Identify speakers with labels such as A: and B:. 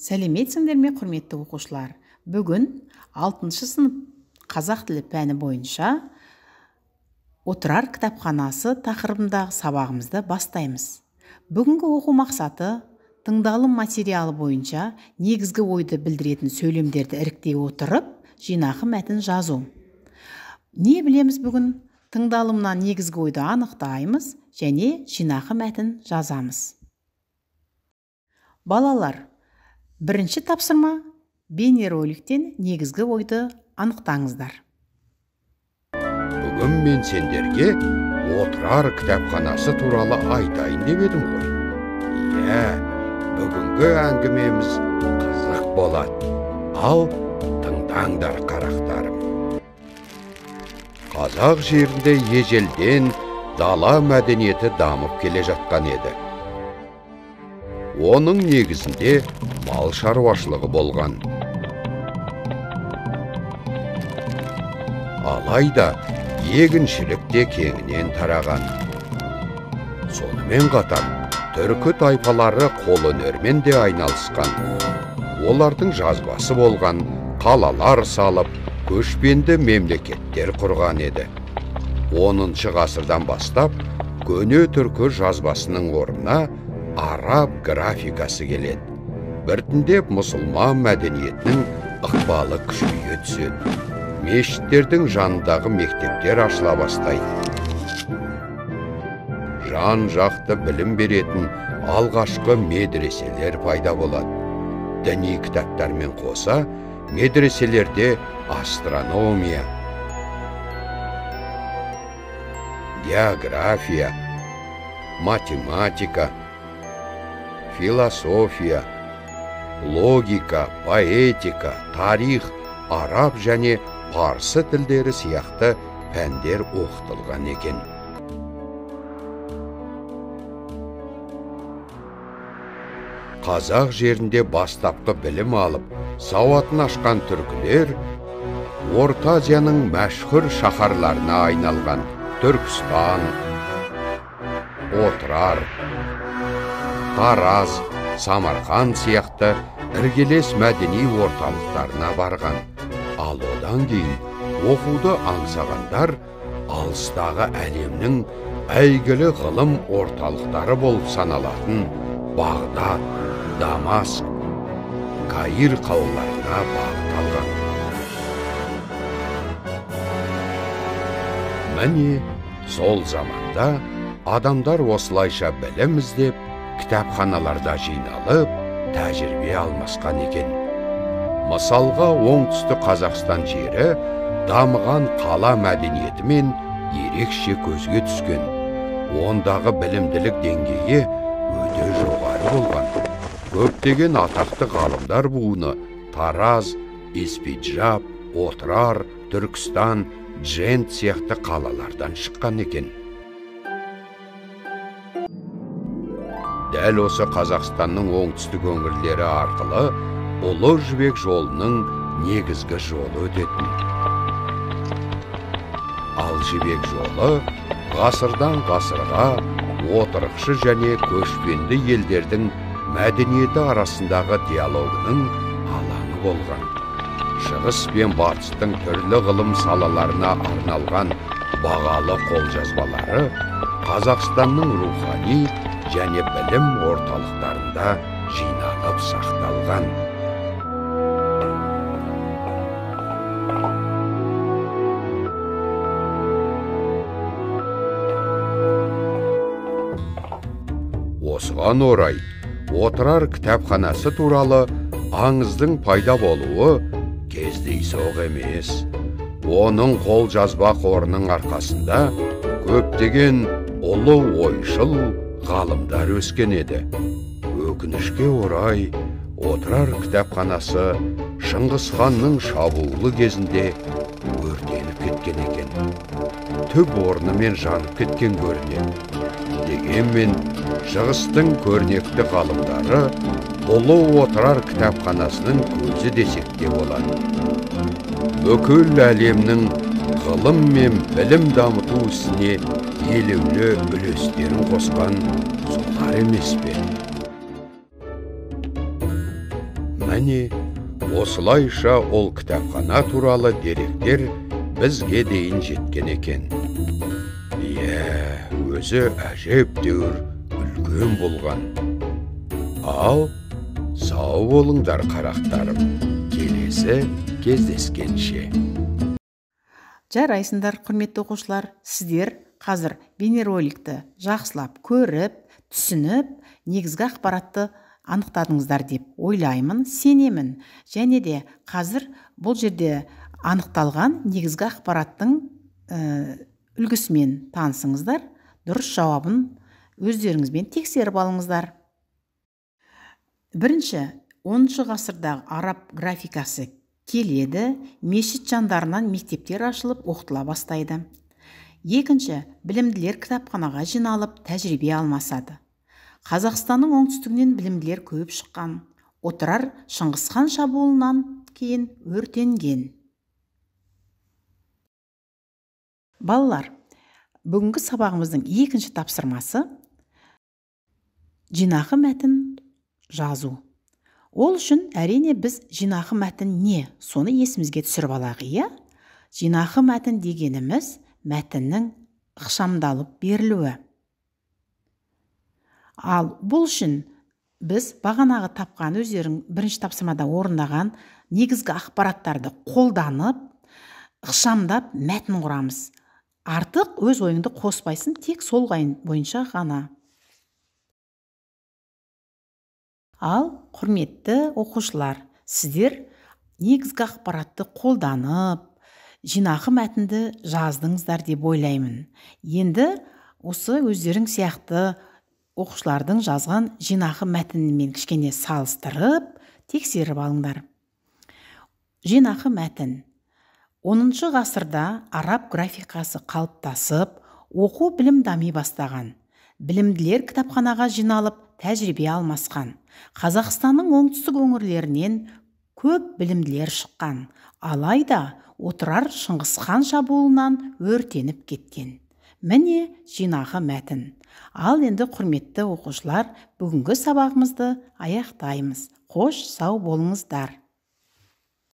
A: Сәлеметсіңдер ме, құрметті оқушылар? Бүгін 6 сынып қазақ тілі пәні бойынша отырар кітапханасы тақырыбындағы сабағымызды бастаймыз. Бүгінгі оқу мақсаты тыңдалым материалы бойынша негізгі ойды білдіретін сөйлемдерді іріктей отырып, жинақы мәтін жазу. Не білеміз бүгін? Тыңдалымнан негізгі ойды анықтаймыз және жинақы мәтін жазамыз. Балалар, бірінші тапсырма, бейнероликтен негізгі ойды анықтаңыздар.
B: Бүгін мен сендерге отырар кітапханасы туралы айтайын деп едім ғой. Бүгінгі әңгімеміз қызық болады. Ал тыңдаңдар, қарақтарым. Қазақ жерінде ежелден дала мәдениеті дамып келе жатқан еді. Оның негізінде мал шаруашылығы болған. Алайда егіншілік те кеңінен тараған. Сонымен қатар түркі тайпалары қолөнермен де айналысқан. Олардың жазбасы болған, қалалар салып, көшпенді мемлекеттер құрған еді. 10 ғасырдан бастап көне түркі жазбасының орнына араб графикасы келеді. Біртіндеп мұсылман мәдениетінің ықпалы күшейе түседі. Мешіттердің жанындағы мектептер ашыла бастайды. Жан-жақты білім беретін алғашқы медреселер пайда болады. Діни кітаптармен қоса, медреселерде астрономия, география, математика, философия, логика, поэтика, тарих, араб және парсы тілдері сияқты пәндер оқытылған екен. Қазақ жерінде бастапқы білім алып, сауатын ашқан түркілер Орта Азияның мәшһүр шаһарларына айналған Түркістан, Отырар, Тараз, Самарқан сияқты іргелес мәдени орталықтарына барған. Ал одан кейін оқуды аңсағандар алыстағы әлемнің әйгілі ғылым орталықтары болып саналатын Бағдат, Дамаск, Каир қалаларына бағыт алған. Міне, сол заманда адамдар осылайша білім іздеп, кітапханаларда жиналып, тәжірибе алмасқан екен. Мысалға, оңтүстік Қазақстан жері дамыған қала мәдениетімен ерекше көзге түскен. Ондағы білімділік деңгейі өте жоғары болған. Көптеген атақты ғалымдар буыны Тараз, Испиджаб, Отырар, Түркістан, Джент сияқты қалалардан шыққан екен. Дәл осы Қазақстанның оңтүстік өңірлері арқылы Ұлы Жібек жолының негізгі жолы өтетін. Ал Жібек жолы ғасырдан ғасырға отырықшы және көшпенді елдердің мәдениеті арасындағы диалогының алаңы болған. Шығыс пен батыстың түрлі ғылым салаларына арналған бағалы қолжазбалары Қазақстанның рухани және білім орталықтарында жиналып сақталған. Осыған орай, Отырар кітапханасы туралы аңыздың пайда болуы кездейсоқ емес. Оның қолжазба қорының арқасында көптеген ұлы ойшыл ғалымдар өскен еді. Өкінішке орай, Отырар кітапханасы Шыңғыс ханның шабуылы кезінде өртеніп кеткен екен. Түп орнымен жанып кеткен көрінеді. Дегенмен, шығыстың көрнекті ғалымдары ұлы Отырар кітапханасының көзі десек те болады. Бүкіл әлемнің ғылым мен білім дамыту ісіне елеулі үлестерін қосқан солар емес пе? Міне, осылайша ол кітапхана туралы деректер бізге дейін жеткен екен. Өзі әжептәуір үлкен болған. Ал, сау болыңдар қарақтарым, келесі кездескенше.
A: Жарайсыңдар, құрметті оқушылар, сіздер қазір бейнероликті жақсылап көріп, түсініп, негізгі ақпаратты анықтадыңыздар деп ойлаймын, сенемін. Және де қазір бұл жерде анықталған негізгі ақпараттың үлгісімен танысыңыздар, дұрыс жауабын өздеріңізбен тексеріп алыңыздар. Бірінші, 10 ғасырдағы араб графикасы келеді, мешіт жандарынан мектептер ашылып оқытыла бастайды. Екінші, білімділер кітапханаға жиналып тәжірибе алмасады. Қазақстанның оңтүстігінен білімділер көп шыққан. Отырар Шыңғысхан шабуылынан кейін өртенген. Балалар, бүгінгі сабағымыздың екінші тапсырмасы жинақы мәтін жазу. Ол үшін әрине біз жинақы мәтін не? Соны есімізге түсіріп алайық, иә? Жинақы мәтін дегеніміз мәтіннің ықшамдалып берілуі. Ал бұл үшін біз бағанағы тапқан өздерің бірінші тапсырмада орындаған негізгі ақпараттарды қолданып, ықшамдап мәтін құрамыз. Артық өз ойыңды қоспайсың, тек сол бойынша ғана. Ал құрметті оқушылар, сіздер негізгі ақпаратты қолданып, жинақы мәтінді жаздыңыздар деп ойлаймын. Енді осы өздерің сияқты оқушылардың жазған жинақы мәтінімен кішкене салыстырып, тексеріп алыңдар. Жинақы мәтін. 10 ғасырда араб графикасы қалыптасып, оқу білім дами бастаған. Білімділер кітапханаға жиналып, тәжірибе алмасқан. Қазақстанның оңтүстік өңірлерінен көп білімділер шыққан. Алайда Отырар Шыңғысхан шабуылынан өртеніп кеткен. Міне жинақы мәтін. Ал енді құрметті оқушылар, бүгінгі сабағымызды аяқтаймыз. Қош, сау болыңыздар.